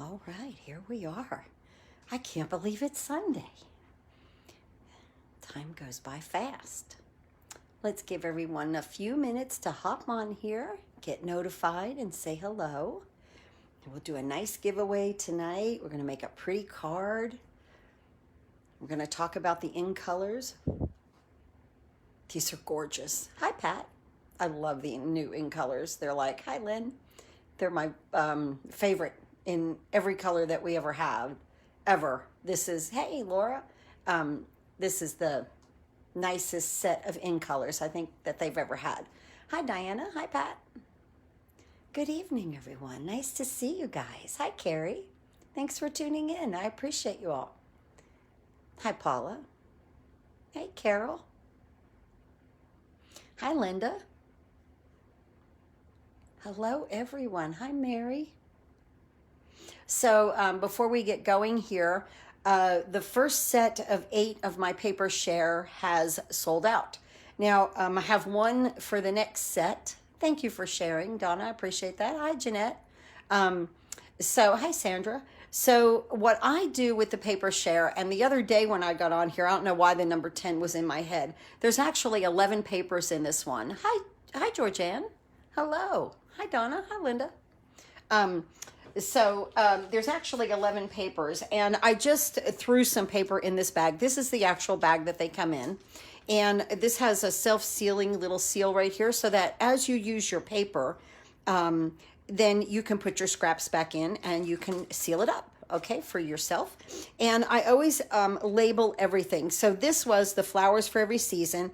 All right, here we are. I can't believe it's Sunday. Time goes by fast. Let's give everyone a few minutes to hop on here, get notified, and say hello. And we'll do a nice giveaway tonight. We're going to make a pretty card. We're going to talk about the in colors. These are gorgeous. Hi, Pat. I love the new in colors. They're like, hi, Lynn. They're my favorite in every color that we ever have, ever. This is, hey, Laura. This is the nicest set of in colors I think that they've ever had. Hi, Diana. Hi, Pat. Good evening, everyone. Nice to see you guys. Hi, Carrie. Thanks for tuning in. I appreciate you all. Hi, Paula. Hey, Carol. Hi, Linda. Hello, everyone. Hi, Mary. So before we get going here, the first set of 8 of my paper share has sold out. Now, I have one for the next set. Thank you for sharing, Donna. I appreciate that. Hi, Jeanette. Hi, Sandra. So what I do with the paper share, and the other day when I got on here, I don't know why the number 10 was in my head. There's actually 11 papers in this one. Hi, Georgianne. Hello. Hi, Donna. Hi, Linda. There's actually 11 papers, and I just threw some paper in this bag. This is the actual bag that they come in, and this has a self-sealing little seal right here so that as you use your paper, then you can put your scraps back in and you can seal it up, okay, for yourself. And I always label everything. So this was the flowers for every season.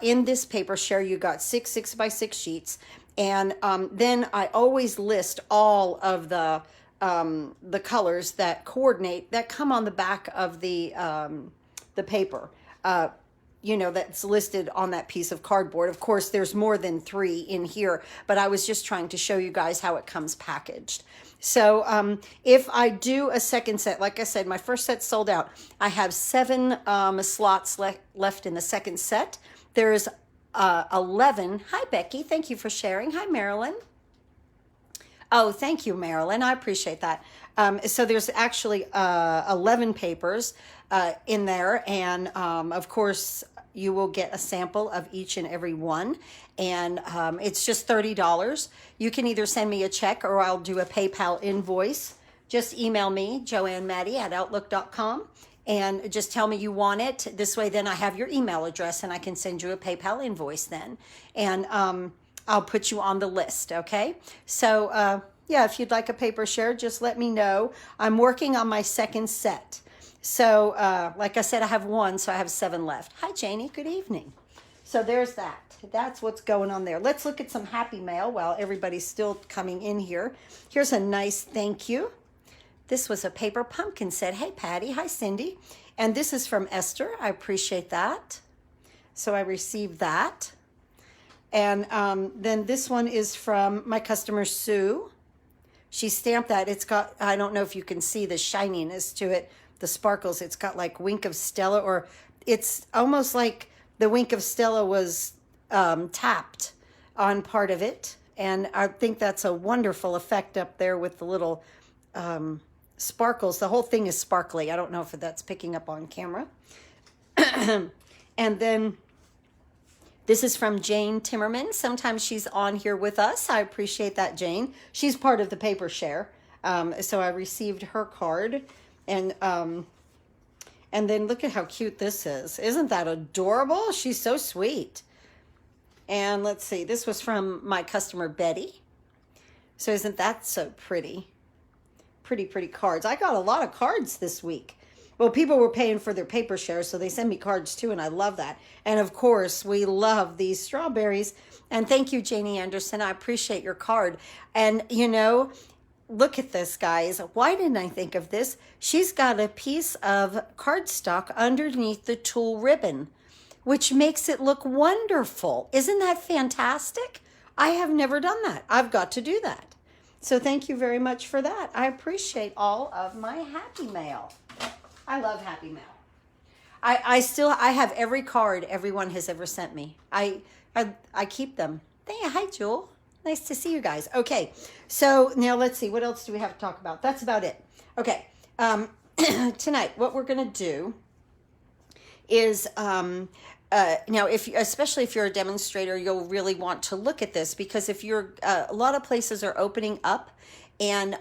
In this paper share, you got 6 6x6 sheets. And then I always list all of the colors that coordinate, that come on the back of the paper, that's listed on that piece of cardboard. Of course, there's more than 3 in here, but I was just trying to show you guys how it comes packaged. So if I do a second set, like I said, my first set sold out. I have 7 slots left in the second set. There's 11. Hi, Becky. Thank you for sharing. Hi, Marilyn. Oh, thank you, Marilyn. I appreciate that. So there's actually 11 papers in there. And of course, you will get a sample of each and every one. And it's just $30. You can either send me a check or I'll do a PayPal invoice. Just email me, joannemaddie@outlook.com. And just tell me you want it. This way, then I have your email address and I can send you a PayPal invoice then. And I'll put you on the list, okay? So, yeah, if you'd like a paper share, just let me know. I'm working on my second set. So, like I said, I have 1, so I have 7 left. Hi, Janie. Good evening. So there's that. That's what's going on there. Let's look at some happy mail while everybody's still coming in here. Here's a nice thank you. This was a paper pumpkin said, hey, Patty. Hi, Cindy. And this is from Esther. I appreciate that. So I received that. And then this one is from my customer, Sue. She stamped that. It's got, I don't know if you can see the shininess to it, the sparkles. It's got like Wink of Stella, or it's almost like the Wink of Stella was tapped on part of it. And I think that's a wonderful effect up there with the little sparkles. The whole thing is sparkly. I don't know if that's picking up on camera. And then this is from Jane Timmerman. Sometimes she's on here with us. I appreciate that, Jane. She's part of the paper share. So I received her card. And then look at how cute this is. Isn't that adorable? She's so sweet. And let's see. This was from my customer, Betty. So isn't that so pretty? Pretty cards. I got a lot of cards this week. Well, people were paying for their paper shares, so they send me cards too, and I love that. And of course, we love these strawberries. And thank you, Janie Anderson. I appreciate your card. And, look at this, guys. Why didn't I think of this? She's got a piece of cardstock underneath the tulle ribbon, which makes it look wonderful. Isn't that fantastic? I have never done that. I've got to do that. So thank you very much for that. I appreciate all of my happy mail. I love happy mail. I have every card everyone has ever sent me. I keep them. Hi, Jewel. Nice to see you guys. Okay, so now let's see. What else do we have to talk about? That's about it. Okay, tonight what we're going to do is now, especially if you're a demonstrator, you'll really want to look at this, because if you're a lot of places are opening up, and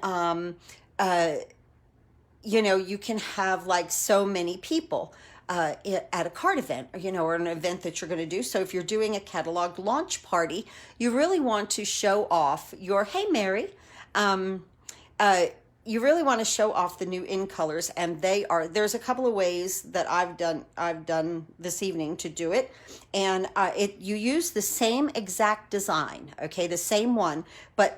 you know, you can have like so many people at a card event, you know, or an event that you're going to do. So if you're doing a catalog launch party, you really want to show off your, hey Mary, you really want to show off the new in colors, and there's a couple of ways that I've done this evening to do it. And you use the same exact design, okay, the same one,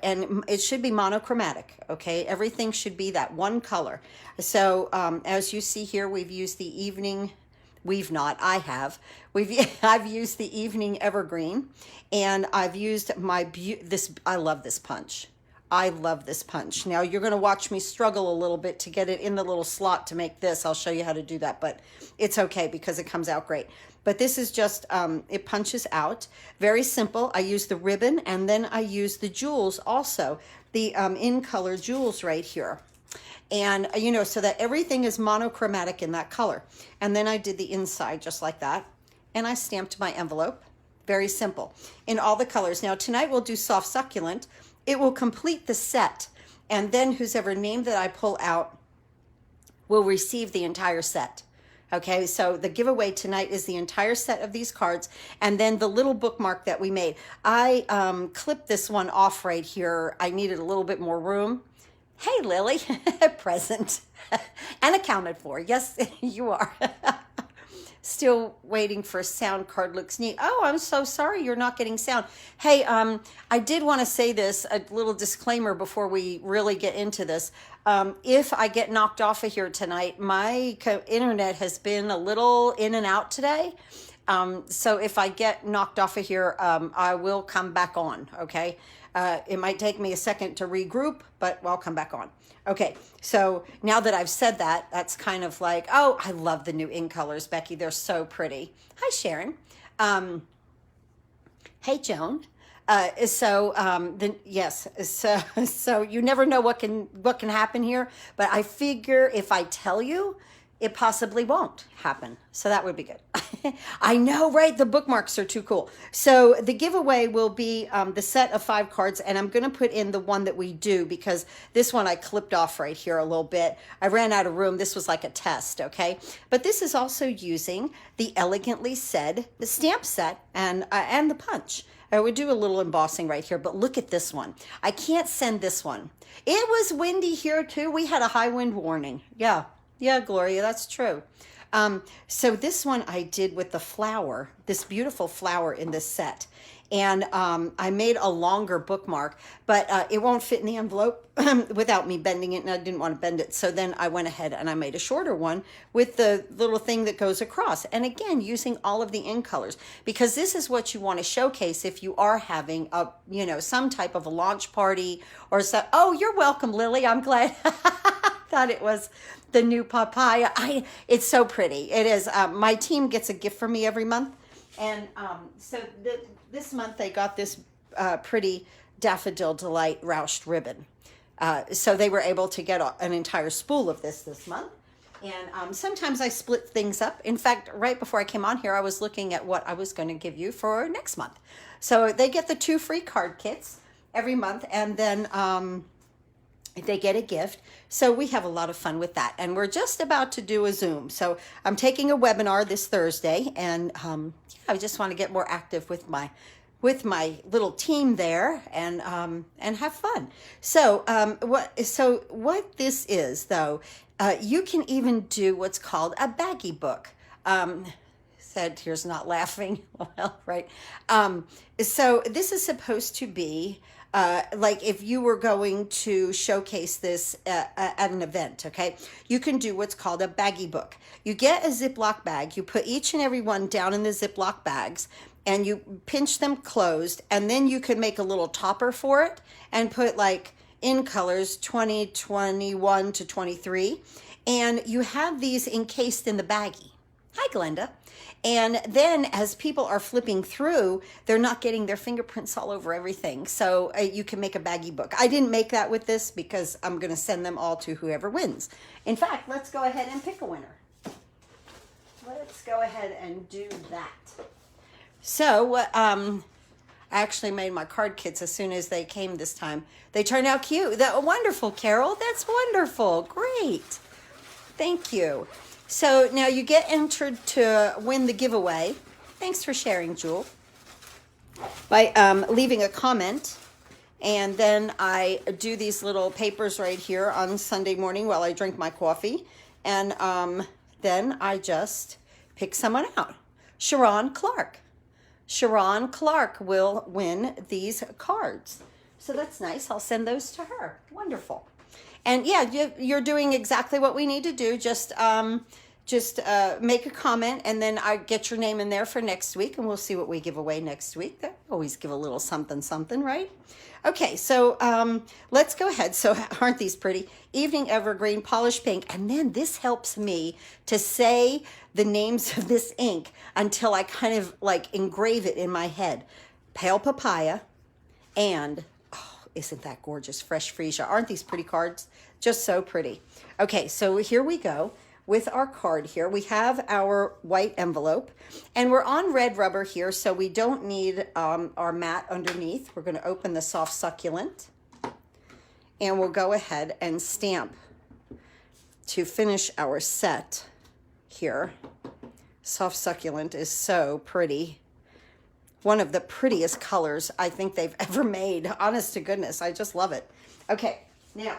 and it should be monochromatic, okay? Everything should be that one color. So as you see here, we've used the evening, I've used the evening evergreen, and I've used I love this punch. I love this punch. Now you're going to watch me struggle a little bit to get it in the little slot to make this. I'll show you how to do that, but it's okay because it comes out great. But this is just, it punches out. Very simple. I use the ribbon, and then I use the jewels also, the in color jewels right here. And, you know, so that everything is monochromatic in that color. And then I did the inside just like that. And I stamped my envelope. Very simple. In all the colors. Now tonight we'll do soft succulent. It will complete the set, and then whoever name that I pull out will receive the entire set. Okay, so the giveaway tonight is the entire set of these cards, and then the little bookmark that we made. I clipped this one off right here. I needed a little bit more room. Hey, Lily, present and accounted for. Yes, you are. Still waiting for sound. Card looks neat. Oh, I'm so sorry you're not getting sound. Hey, I did want to say this, a little disclaimer before we really get into this. If I get knocked off of here tonight, my internet has been a little in and out today. So if I get knocked off of here, I will come back on, okay? It might take me a second to regroup, but I'll come back on. Okay, so now that I've said that, that's kind of like, oh, I love the new in colors, Becky. They're so pretty. Hi, Sharon. Hey, Joan. So you never know what can happen here, but I figure if I tell you, it possibly won't happen. So that would be good. I know, right? The bookmarks are too cool. So the giveaway will be the set of 5 cards, and I'm going to put in the one that we do, because this one I clipped off right here a little bit. I ran out of room. This was like a test, okay? But this is also using the Elegantly Said, the stamp set, and the punch. I would do a little embossing right here, but look at this one. I can't send this one. It was windy here too. We had a high wind warning. Yeah, Gloria, that's true. So this one I did with the flower, this beautiful flower in this set. And I made a longer bookmark, but it won't fit in the envelope without me bending it, and I didn't want to bend it. So then I went ahead and I made a shorter one with the little thing that goes across. And again, using all of the in colors, because this is what you want to showcase if you are having a, you know, some type of a launch party or so. Oh, you're welcome, Lily. I'm glad. Thought it was the new papaya. It's so pretty. It is. My team gets a gift from me every month. And so this month they got this pretty Daffodil Delight Roushed ribbon. So they were able to get an entire spool of this month. And sometimes I split things up. In fact, right before I came on here, I was looking at what I was going to give you for next month. So they get the 2 free card kits every month, and then they get a gift. So we have a lot of fun with that. And we're just about to do a Zoom. So I'm taking a webinar this Thursday, and I just want to get more active with my little team there, and have fun. So what this is, though, you can even do what's called a baggy book. Said here's not laughing. Well, right. So this is supposed to be like if you were going to showcase this at an event, okay? You can do what's called a baggy book. You get a Ziploc bag, you put each and every one down in the Ziploc bags, and you pinch them closed, and then you could make a little topper for it and put like in colors 20, 21 to 23, and you have these encased in the baggie. Hi, Glenda. And then as people are flipping through, they're not getting their fingerprints all over everything. So you can make a baggy book. I didn't make that with this because I'm going to send them all to whoever wins. In fact, let's go ahead and pick a winner. Let's go ahead and do that. So I actually made my card kits as soon as they came this time. They turned out cute. Wonderful, Carol. That's wonderful. Great. Thank you. So now you get entered to win the giveaway. Thanks for sharing, Jewel. By leaving a comment. And then I do these little papers right here on Sunday morning while I drink my coffee. And then I just pick someone out. Sharon Clark. Sharon Clark will win these cards. So that's nice. I'll send those to her. Wonderful. And yeah, you're doing exactly what we need to do. Just make a comment, and then I get your name in there for next week, and we'll see what we give away next week. They always give a little something, something, right? Okay, so let's go ahead. So aren't these pretty? Evening Evergreen, Polished Pink. And then this helps me to say the names of this ink until I kind of like engrave it in my head. Pale Papaya and, oh, isn't that gorgeous? Fresh Freesia. Aren't these pretty cards? Just so pretty. Okay, so here we go. With our card here, we have our white envelope, and we're on red rubber here, so we don't need our mat underneath. We're going to open the Soft Succulent, and we'll go ahead and stamp to finish our set here. Soft Succulent is so pretty. One of the prettiest colors I think they've ever made. Honest to goodness, I just love it. Okay, now,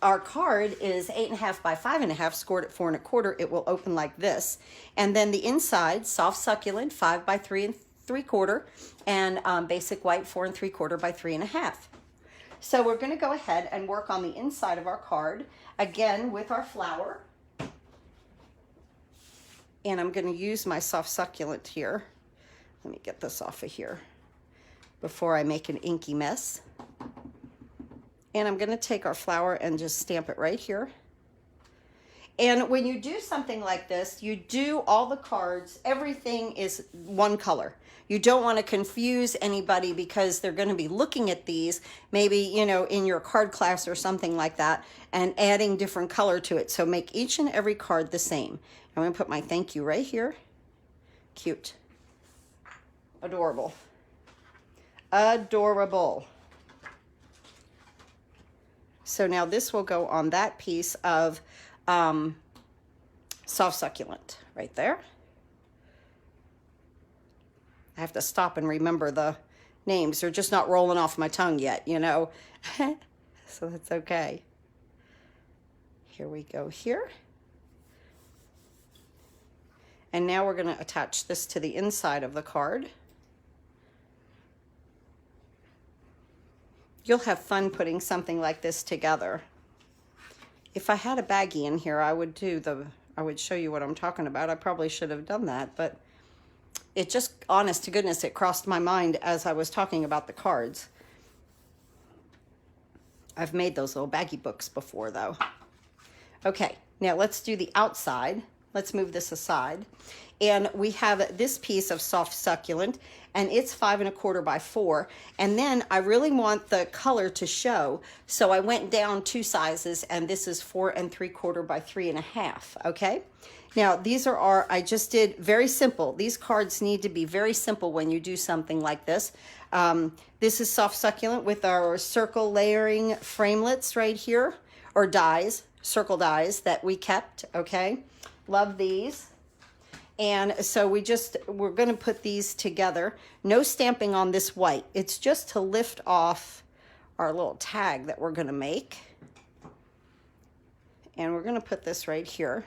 our card is 8.5 by 5.5, scored at 4 1/4. It will open like this. And then the inside, Soft Succulent, 5 by 3 3/4, and basic white, 4 3/4 by 3.5. So we're going to go ahead and work on the inside of our card, again with our flower. And I'm going to use my Soft Succulent here. Let me get this off of here before I make an inky mess. And I'm going to take our flower and just stamp it right here. And when you do something like this, you do all the cards, everything is one color. You don't want to confuse anybody because they're going to be looking at these, maybe, you know, in your card class or something like that, and adding different color to it. So make each and every card the same. I'm going to put my thank you right here. Cute. Adorable. Adorable. So now this will go on that piece of Soft Succulent right there. I have to stop and remember the names. They're just not rolling off my tongue yet, you know. So that's okay. Here we go here. And now we're going to attach this to the inside of the card. You'll have fun putting something like this together. If I had a baggie in here, I would show you what I'm talking about. I probably should have done that, but it just, honest to goodness, it crossed my mind as I was talking about the cards. I've made those little baggie books before, though. Okay, now let's do the outside. Let's move this aside. And we have this piece of Soft Succulent, and it's 5 1/4 by 4. And then I really want the color to show, so I went down 2 sizes, and this is 4 3/4 by 3.5. Okay. Now these are I just did very simple. These cards need to be very simple when you do something like this. This is Soft Succulent with our circle layering framelets right here, or dies, circle dies that we kept. Okay. Love these. And so we're going to put these together. No stamping on this white. It's just to lift off our little tag that we're going to make. And we're going to put this right here.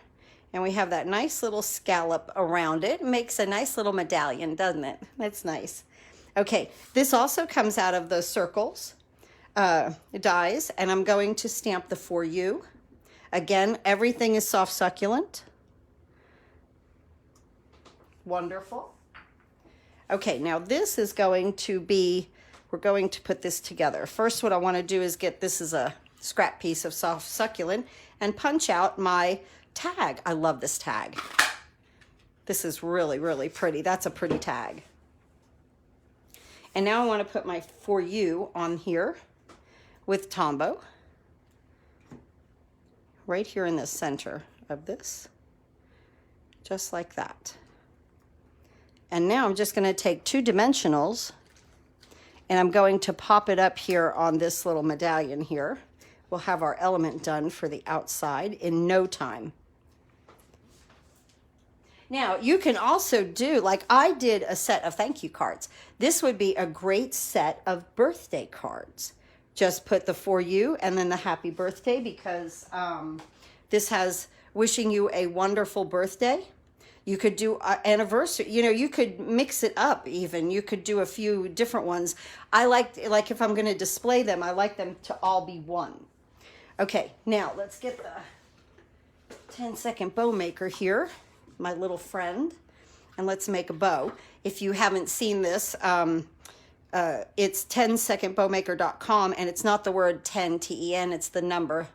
And we have that nice little scallop around it. It makes a nice little medallion, doesn't it? That's nice. Okay, this also comes out of the circles, dies, and I'm going to stamp the For You. Again, everything is Soft Succulent. Wonderful. Okay, now this is going to be, we're going to put this together. First, what I want to do is get, this is a scrap piece of Soft Succulent, and punch out my tag. I love this tag. This is really, really pretty. That's a pretty tag. And now I want to put my For You on here with Tombow. Right here in the center of this. Just like that. And now I'm just going to take 2 dimensionals and I'm going to pop it up here on this little medallion here. We'll have our element done for the outside in no time. Now, you can also do, like I did a set of thank you cards. This would be a great set of birthday cards. Just put the For You and then the happy birthday, because this has wishing you a wonderful birthday. You could do anniversary, you know, you could mix it up even. You could do a few different ones. I like if I'm going to display them, I like them to all be one. Okay, now let's get the 10-second bow maker here, my little friend, and let's make a bow. If you haven't seen this, it's 10secondbowmaker.com, and it's not the word 10, T-E-N, it's the number.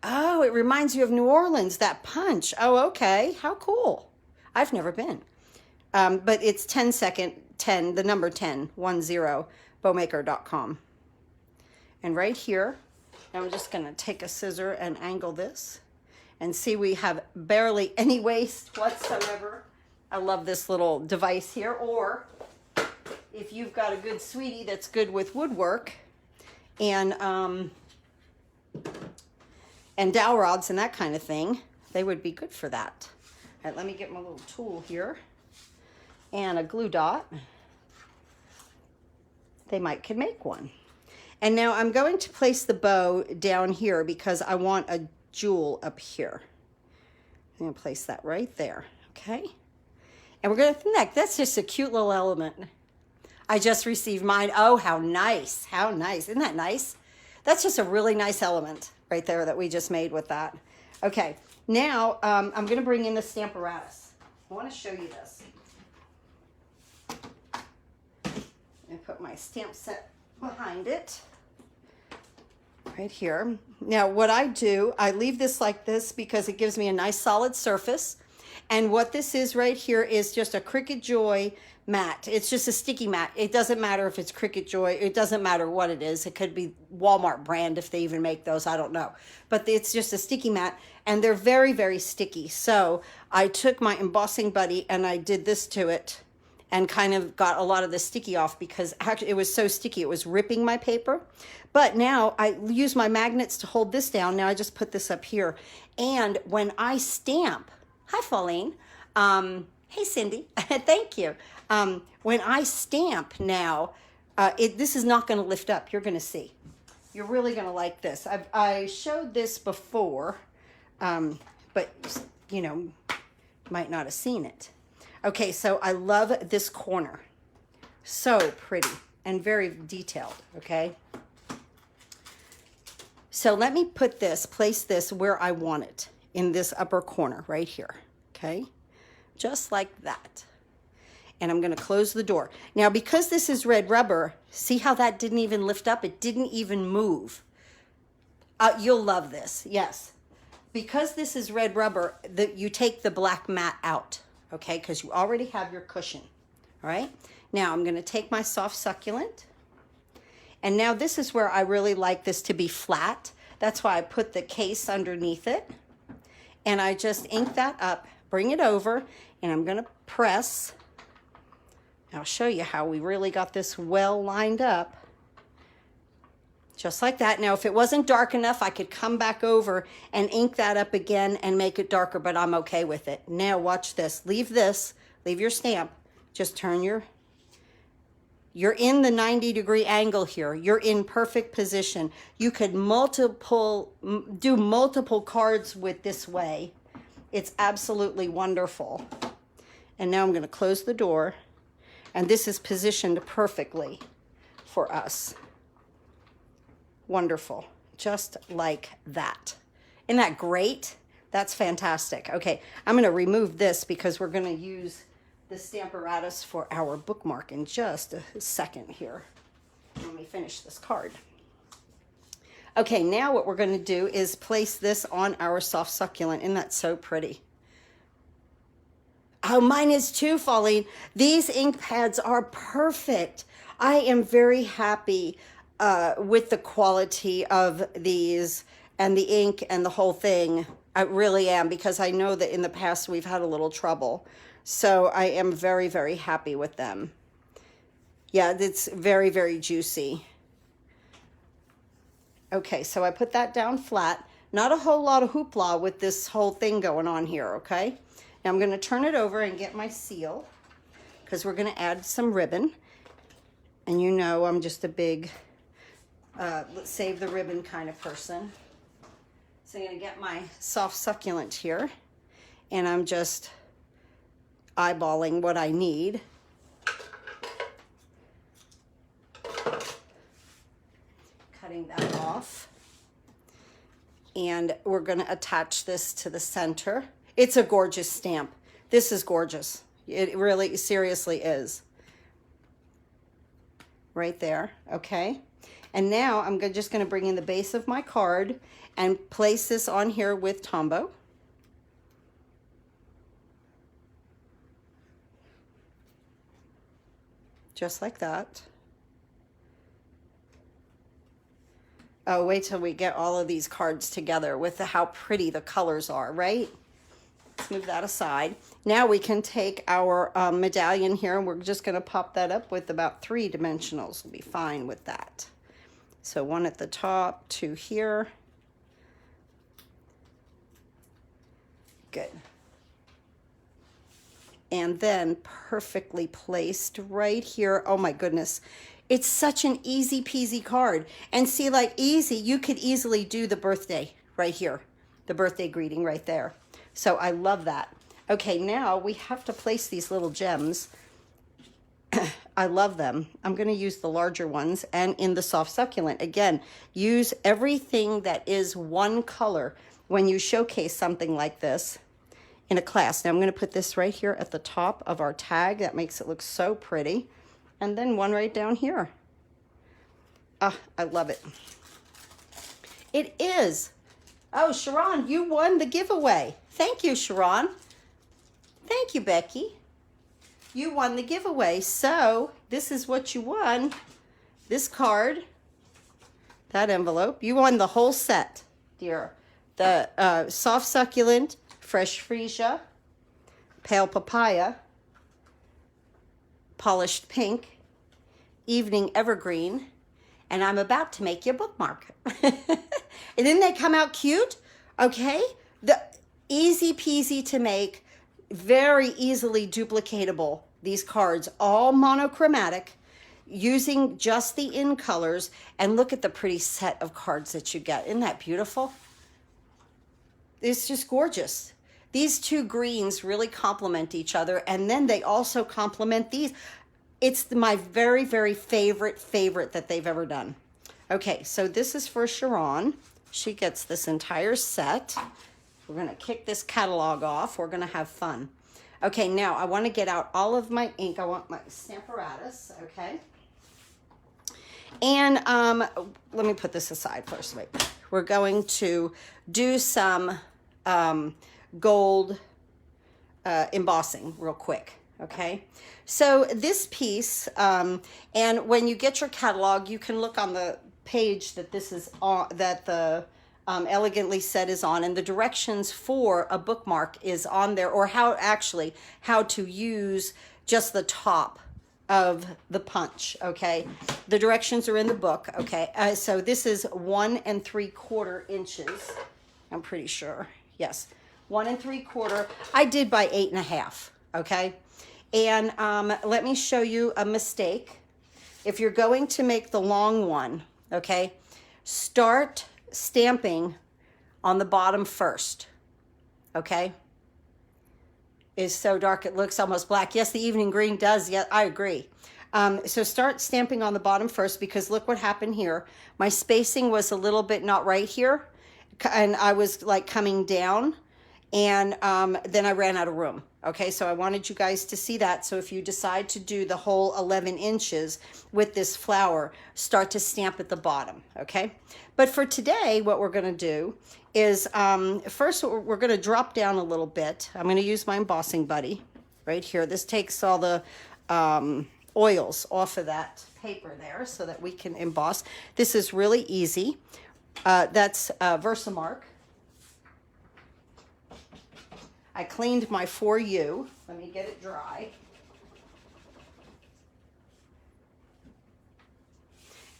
Oh, it reminds you of New Orleans, that punch. Oh, okay. How cool. I've never been. But it's 10, the number 10, 10bowmaker.com. And right here, I'm just going to take a scissor and angle this. And see, we have barely any waste whatsoever. I love this little device here. Or if you've got a good sweetie that's good with woodwork and dowel rods and that kind of thing, they would be good for that. All right, let me get my little tool here and a glue dot. They could make one. And now I'm going to place the bow down here because I want a jewel up here. I'm going to place that right there, okay? And we're going to connect. That's just a cute little element. I just received mine. Oh, how nice. How nice. Isn't that nice? That's just a really nice element right there that we just made with that. Okay, now I'm going to bring in the Stamparatus. I want to show you this. And put my stamp set behind it. Right here. Now what I do, I leave this like this because it gives me a nice solid surface. And what this is right here is just a Cricut Joy mat. It's just a sticky mat. It doesn't matter if it's Cricut Joy. It doesn't matter what it is. It could be Walmart brand if they even make those. I don't know. But it's just a sticky mat. And they're very, very sticky. So I took my embossing buddy and I did this to it and kind of got a lot of the sticky off because actually it was so sticky. It was ripping my paper. But now I use my magnets to hold this down. Now I just put this up here. And when I stamp, hi, Pauline. Hey, Cindy. Thank you. When I stamp now, this is not going to lift up. You're going to see. You're really going to like this. I showed this before, but, you know, might not have seen it. Okay, so I love this corner. So pretty and very detailed, okay? So let me place this where I want it, in this upper corner right here, okay? Just like that. And I'm going to close the door. Now, because this is red rubber, see how that didn't even lift up? It didn't even move. You'll love this, yes. Because this is red rubber, you take the black mat out, okay? Because you already have your cushion, all right? Now, I'm going to take my soft succulent. And now this is where I really like this to be flat. That's why I put the case underneath it. And I just ink that up, bring it over, and I'm going to press. I'll show you how we really got this well lined up. Just like that. Now, if it wasn't dark enough, I could come back over and ink that up again and make it darker, but I'm okay with it. Now, watch this. Leave your stamp. Just turn you're in the 90-degree angle here. You're in perfect position. You could do multiple cards with this way. It's absolutely wonderful. And now I'm going to close the door. And this is positioned perfectly for us. Wonderful. Just like that. Isn't that great? That's fantastic. Okay, I'm going to remove this because we're going to use the Stamparatus for our bookmark in just a second here. Let me finish this card. Okay, now what we're going to do is place this on our soft succulent. Isn't that so pretty? Oh, mine is too, Pauline. These ink pads are perfect. I am very happy with the quality of these and the ink and the whole thing. I really am, because I know that in the past we've had a little trouble. So I am very, very happy with them. Yeah, it's very, very juicy. Okay, so I put that down flat. Not a whole lot of hoopla with this whole thing going on here, okay? Now I'm going to turn it over and get my seal, because we're going to add some ribbon. And you know I'm just a big let's save the ribbon kind of person. So I'm going to get my soft succulent here, and I'm just eyeballing what I need. Cutting that off. And we're going to attach this to the center. It's a gorgeous stamp. This is gorgeous. It really, seriously is. Right there, okay? And now I'm just going to bring in the base of my card and place this on here with Tombow. Just like that. Oh, wait till we get all of these cards together with how pretty the colors are, right? Let's move that aside. Now we can take our medallion here, and we're just going to pop that up with about 3 dimensionals. We'll be fine with that. So 1 at the top, 2 here. Good. And then perfectly placed right here. Oh my goodness. It's such an easy peasy card. And see, like easy, you could easily do the birthday right here. The birthday greeting right there. So I love that. Okay, now we have to place these little gems. I love them. I'm going to use the larger ones, and in the soft succulent. Again, use everything that is one color when you showcase something like this in a class. Now I'm going to put this right here at the top of our tag. That makes it look so pretty. And then one right down here. Ah, I love it. It is. Oh, Sharon, you won the giveaway. Thank you, Sharon. Thank you, Becky. You won the giveaway. So this is what you won. This card, that envelope. You won the whole set, dear. The soft succulent, fresh freesia, pale papaya, polished pink, evening evergreen, and I'm about to make you a bookmark. And then they come out cute, okay? The easy peasy to make, very easily duplicatable, these cards, all monochromatic, using just the in colors, and look at the pretty set of cards that you get. Isn't that beautiful? It's just gorgeous. These 2 greens really complement each other, and then they also complement these. It's my very, very favorite that they've ever done. Okay, so this is for Sharon. She gets this entire set. We're going to kick this catalog off. We're going to have fun. Okay, now I want to get out all of my ink. I want my Stamparatus, okay? And let me put this aside first. Wait. We're going to do some gold embossing real quick, okay? So this piece, and when you get your catalog, you can look on the page that this is on, that the Elegantly Set is on, and the directions for a bookmark is on there, or how to use just the top of the punch, okay? The directions are in the book, okay? So this is 1 3/4 inches, I'm pretty sure. Yes, 1 3/4. I did by 8.5, okay? And let me show you a mistake. If you're going to make the long one, okay, start stamping on the bottom first, okay? Is so dark it looks almost black. Yes, the evening green does. Yeah, I agree. So start stamping on the bottom first, because look what happened here. My spacing was a little bit not right here, and I was like coming down, And then I ran out of room. Okay, so I wanted you guys to see that. So if you decide to do the whole 11 inches with this flower, start to stamp at the bottom, okay? But for today, what we're gonna do is, first we're gonna drop down a little bit. I'm gonna use my embossing buddy right here. This takes all the oils off of that paper there so that we can emboss. This is really easy. That's Versamark. I cleaned my For You. Let me get it dry.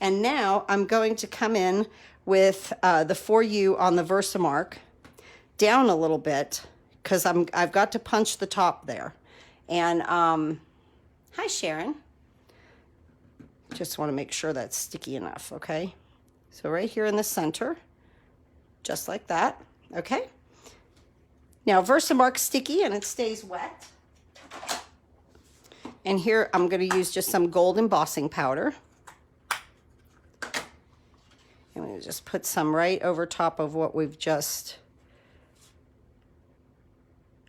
And now I'm going to come in with the For You on the Versamark down a little bit because I've got to punch the top there. And hi Sharon. Just want to make sure that's sticky enough, okay? So right here in the center, just like that, okay? Now Versamark's sticky and it stays wet. And here I'm going to use just some gold embossing powder. I'm going to just put some right over top of what we've just...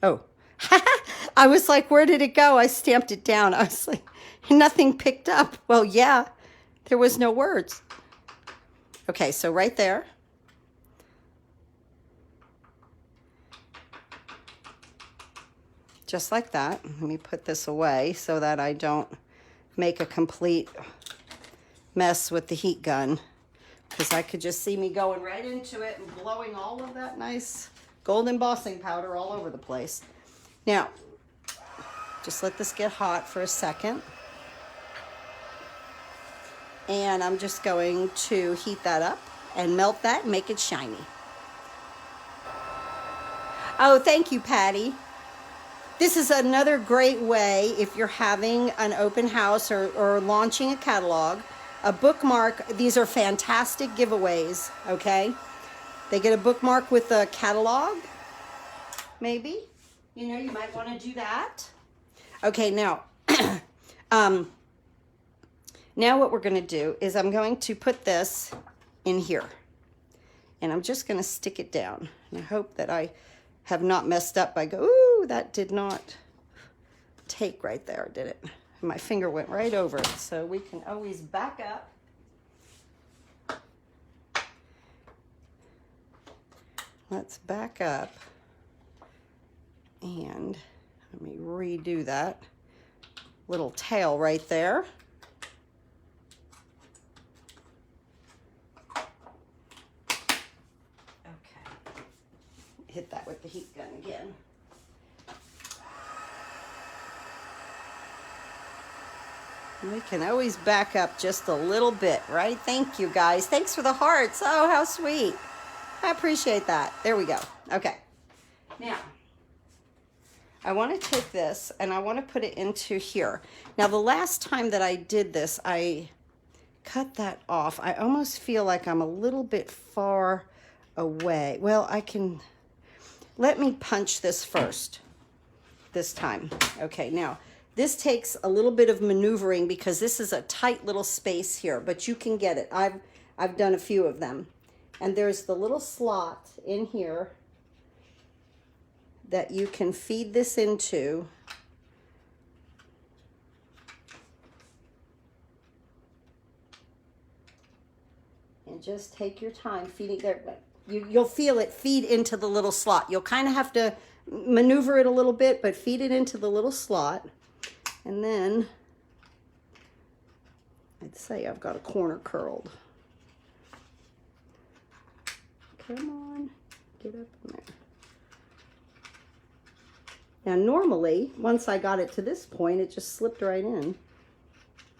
Oh, I was like, where did it go? I stamped it down. I was like, nothing picked up. Well, yeah, there was no words. Okay, so right there. Just like that. Let me put this away so that I don't make a complete mess with the heat gun, because I could just see me going right into it and blowing all of that nice gold embossing powder all over the place. Now, just let this get hot for a second. And I'm just going to heat that up and melt that and make it shiny. Oh, thank you, Patty. This is another great way if you're having an open house or launching a catalog, a bookmark. These are fantastic giveaways, okay? They get a bookmark with a catalog, maybe. You know, you might want to do that. Okay, now, now what we're going to do is I'm going to put this in here. And I'm just going to stick it down. And I hope that I have not messed up by ooh, that did not take right there, did it? My finger went right over it. So we can always back up. Let's back up. And let me redo that little tail right there. Hit that with the heat gun again. We can always back up just a little bit, right? Thank you, guys. Thanks for the hearts. Oh, how sweet. I appreciate that. There we go. Okay. Now, I want to take this and I want to put it into here. Now, the last time that I did this, I cut that off. I almost feel like I'm a little bit far away. Well, I can... Let me punch this first, this time. Okay, now, this takes a little bit of maneuvering because this is a tight little space here, but you can get it. I've done a few of them. And there's the little slot in here that you can feed this into. And just take your time feeding there. You'll feel it feed into the little slot. You'll kind of have to maneuver it a little bit, but feed it into the little slot. And then, I'd say I've got a corner curled. Come on, get up in there. Now normally, once I got it to this point, it just slipped right in.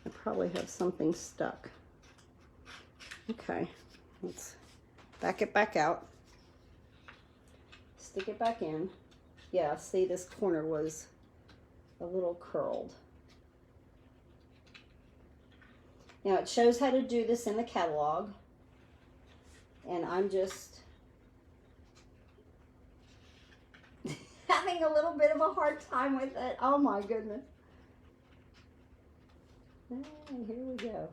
I probably have something stuck. Okay, let's back it back out. Stick it back in. Yeah, see, this corner was a little curled. Now it shows how to do this in the catalog. And I'm just having a little bit of a hard time with it. Oh my goodness. And here we go.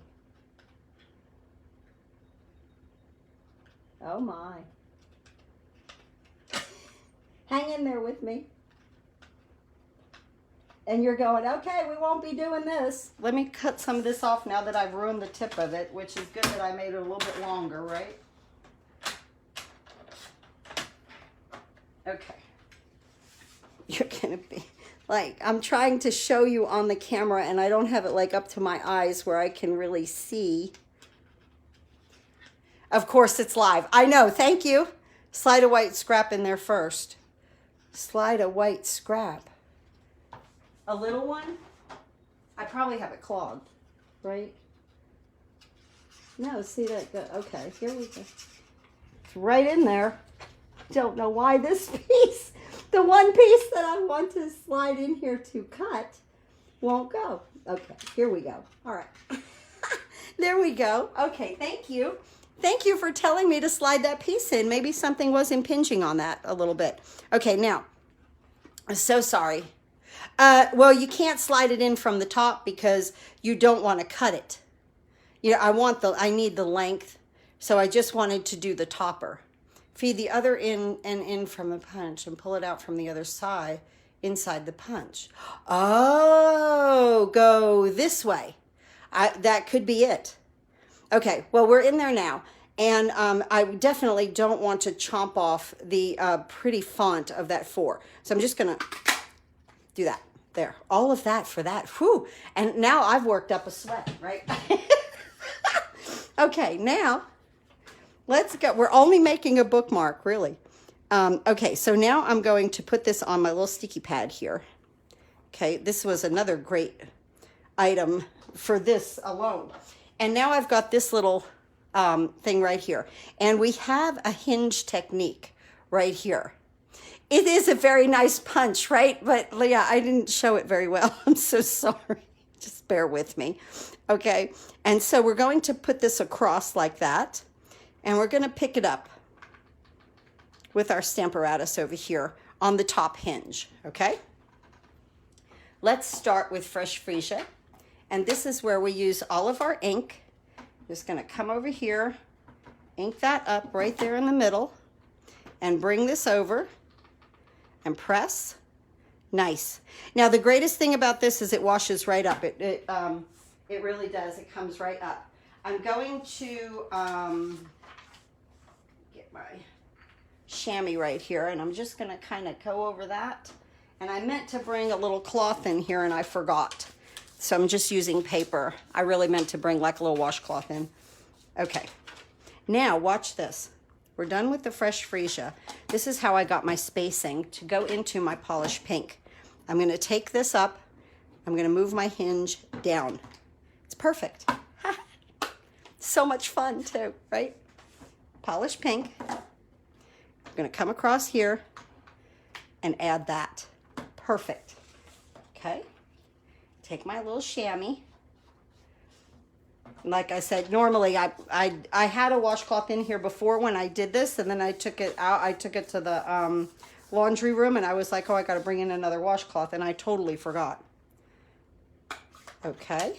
Oh my. Hang in there with me. And you're going, okay, we won't be doing this. Let me cut some of this off now that I've ruined the tip of it, which is good that I made it a little bit longer, right? Okay. You're gonna be like, I'm trying to show you on the camera and I don't have it like up to my eyes where I can really see. Of course it's live. I know, thank you. Slide a white scrap in there first. Slide a white scrap. A little one? I probably have it clogged, right? No, see that, okay, here we go. It's right in there. Don't know why this piece, the one piece that I want to slide in here to cut, won't go. Okay, here we go. All right. There we go. Okay, thank you. Thank you for telling me to slide that piece in. Maybe something was impinging on that a little bit. Okay, now, I'm so sorry. Well, you can't slide it in from the top because you don't want to cut it. You know, I need the length, so I just wanted to do the topper. Feed the other in from the punch and pull it out from the other side inside the punch. Oh, go this way. That could be it. Okay, well, we're in there now. And I definitely don't want to chomp off the pretty font of that 4. So I'm just going to do that. There. All of that for that. Whew. And now I've worked up a sweat, right? Okay, now let's go. We're only making a bookmark, really. Okay, so now I'm going to put this on my little sticky pad here. Okay, this was another great item for this alone. And now I've got this little thing right here. And we have a Hinge Technique right here. It is a very nice punch, right? But yeah, I didn't show it very well. I'm so sorry. Just bear with me. Okay, and so we're going to put this across like that. And we're going to pick it up with our Stamparatus over here on the top hinge, okay? Let's start with Fresh Freesia. And this is where we use all of our ink. Just going to come over here, ink that up right there in the middle, and bring this over and press. Nice. Now, the greatest thing about this is it washes right up. It really does. It comes right up. I'm going to get my chamois right here, and I'm just going to kind of go over that. And I meant to bring a little cloth in here, and I forgot. So I'm just using paper. I really meant to bring like a little washcloth in. Okay. Now, watch this. We're done with the Fresh Freesia. This is how I got my spacing to go into my polished pink. I'm going to take this up. I'm going to move my hinge down. It's perfect. So much fun too, right? Polished pink. I'm going to come across here and add that. Perfect. Okay. Take my little chamois. Like I said, normally I had a washcloth in here before when I did this, and then I took it out. I took it to the laundry room, and I was like, oh, I got to bring in another washcloth, and I totally forgot. Okay.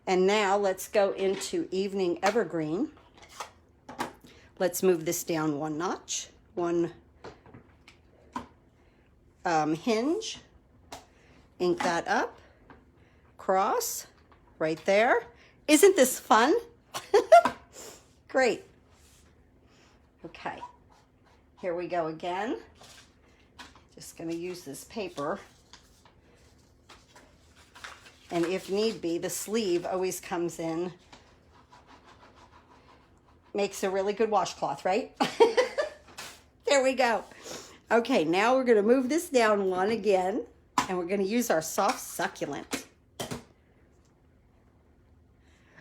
And now let's go into Evening Evergreen. Let's move this down one notch. One hinge. Ink that up. Cross. Right there. Isn't this fun? Great. Okay. Here we go again. Just going to use this paper. And if need be, the sleeve always comes in. Makes a really good washcloth, right? There we go. Okay, now we're going to move this down one again. And we're going to use our soft succulent.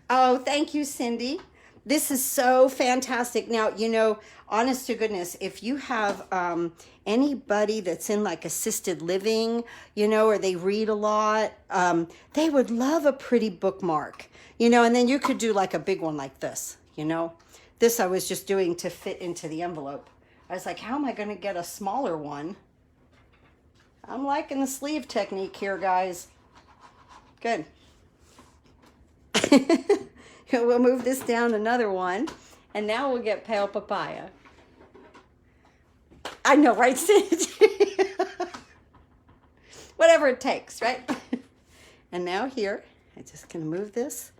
Oh, thank you, Cindy. This is so fantastic. Now, you know, honest to goodness, if you have anybody that's in like assisted living, you know, or they read a lot, they would love a pretty bookmark, you know, and then you could do like a big one like this, you know. This I was just doing to fit into the envelope. I was like, how am I going to get a smaller one? I'm liking the sleeve technique here, guys. Good. We'll move this down another one, and now we'll get Pale Papaya. I know, right? Whatever it takes, right? And now here, I'm just going to move this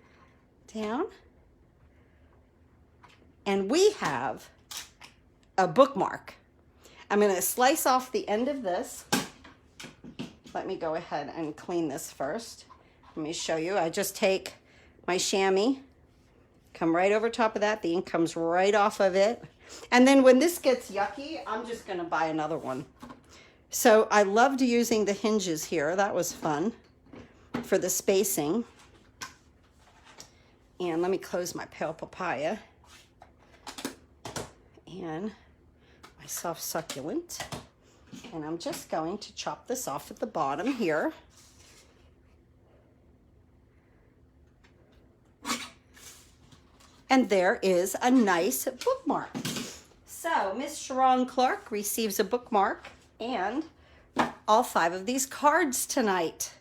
down. And we have a bookmark. I'm going to slice off the end of this. Let me go ahead and clean this first. Let me show you. I just take my chamois, come right over top of that. The ink comes right off of it. And then when this gets yucky, I'm just going to buy another one. So I loved using the hinges here. That was fun for the spacing. And let me close my pale papaya. And my soft succulent. And I'm just going to chop this off at the bottom here. And there is a nice bookmark. So Miss Sharon Clark receives a bookmark and all 5 of these cards tonight.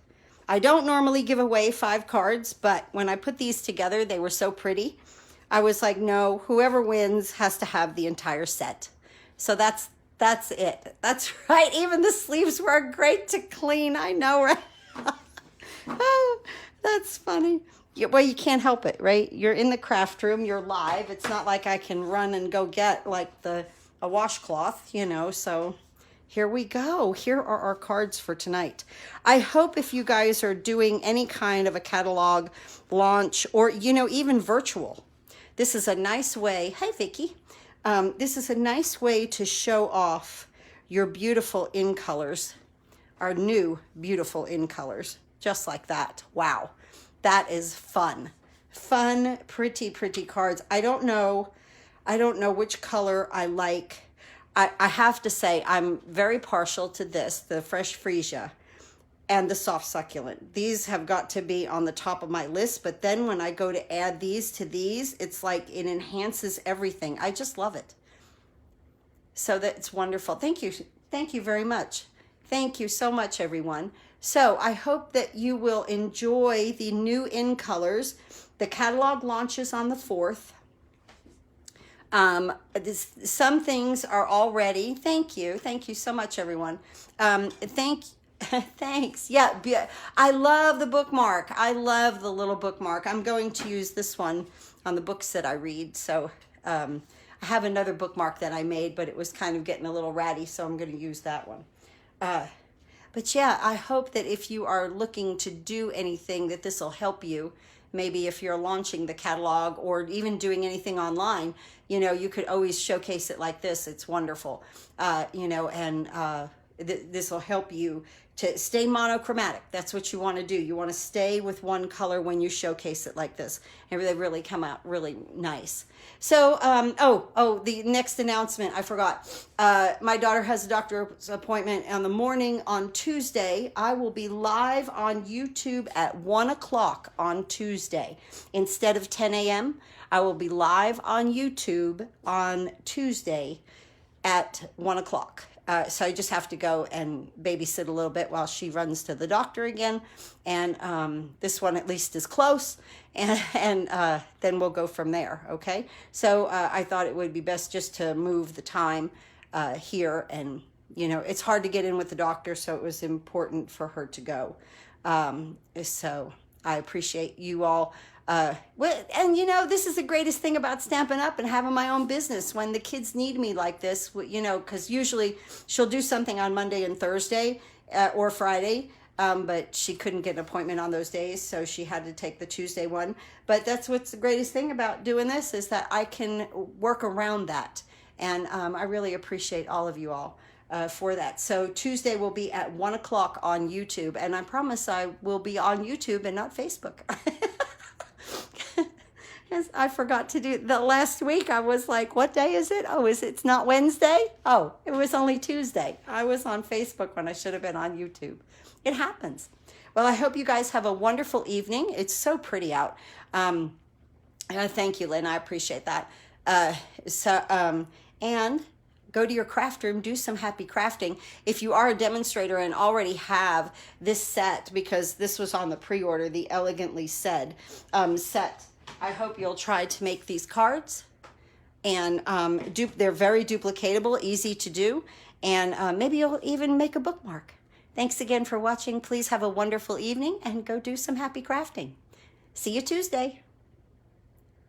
I don't normally give away 5 cards, but when I put these together, they were so pretty. I was like, no, whoever wins has to have the entire set. So that's it. That's right. Even the sleeves were great to clean. I know, right? Oh, that's funny. Well, you can't help it, right? You're in the craft room, you're live. It's not like I can run and go get like a washcloth, you know, so here we go. Here are our cards for tonight. I hope if you guys are doing any kind of a catalog launch or, you know, even virtual, this is a nice way. Hi, Vicki. This is a nice way to show off your beautiful in colors, our new beautiful in colors, just like that. Wow. That is fun. Fun, pretty, pretty cards. I don't know which color I like. I have to say I'm very partial to this, the fresh freesia and the soft succulent. These have got to be on the top of my list, but then when I go to add these to these, it's like it enhances everything. I just love it. So that's wonderful. Thank you. Thank you very much. Thank you so much, everyone. So I hope that you will enjoy the new in colors. The catalog launches on the 4th. Some things are already. Thank you. Thank you so much, everyone. Thanks. Yeah, I love the bookmark. I love the little bookmark. I'm going to use this one on the books that I read. So I have another bookmark that I made, but it was kind of getting a little ratty, so I'm going to use that one. But yeah, I hope that if you are looking to do anything, that this will help you. Maybe if you're launching the catalog or even doing anything online, you know, you could always showcase it like this. It's wonderful, you know, and this will help you to stay monochromatic. That's what you want to do. You want to stay with one color when you showcase it like this. And they really come out really nice. So, the next announcement, I forgot. My daughter has a doctor's appointment on the morning on Tuesday. I will be live on YouTube at 1 o'clock on Tuesday. Instead of 10 a.m., I will be live on YouTube on Tuesday at 1 o'clock. So I just have to go and babysit a little bit while she runs to the doctor again. And this one at least is close. And then we'll go from there, okay? So I thought it would be best just to move the time here. And, you know, it's hard to get in with the doctor, so it was important for her to go. So I appreciate you all. And you know, this is the greatest thing about Stampin' Up and having my own business when the kids need me like this, you know, because usually she'll do something on Monday and Thursday or Friday, but she couldn't get an appointment on those days, so she had to take the Tuesday one. But that's what's the greatest thing about doing this, is that I can work around that. And I really appreciate all of you all for that. So Tuesday will be at 1 o'clock on YouTube, and I promise I will be on YouTube and not Facebook. I forgot to do the last week. I was like, what day is it? Oh, it's not Wednesday? Oh, it was only Tuesday. I was on Facebook when I should have been on YouTube. It happens. Well, I hope you guys have a wonderful evening. It's so pretty out. And thank you, Lynn. I appreciate that. And go to your craft room, do some happy crafting. If you are a demonstrator and already have this set, because this was on the pre-order, the Elegantly Said set, I hope you'll try to make these cards And they're very duplicatable, easy to do, and maybe you'll even make a bookmark. Thanks again for watching. Please have a wonderful evening and go do some happy crafting. See you Tuesday.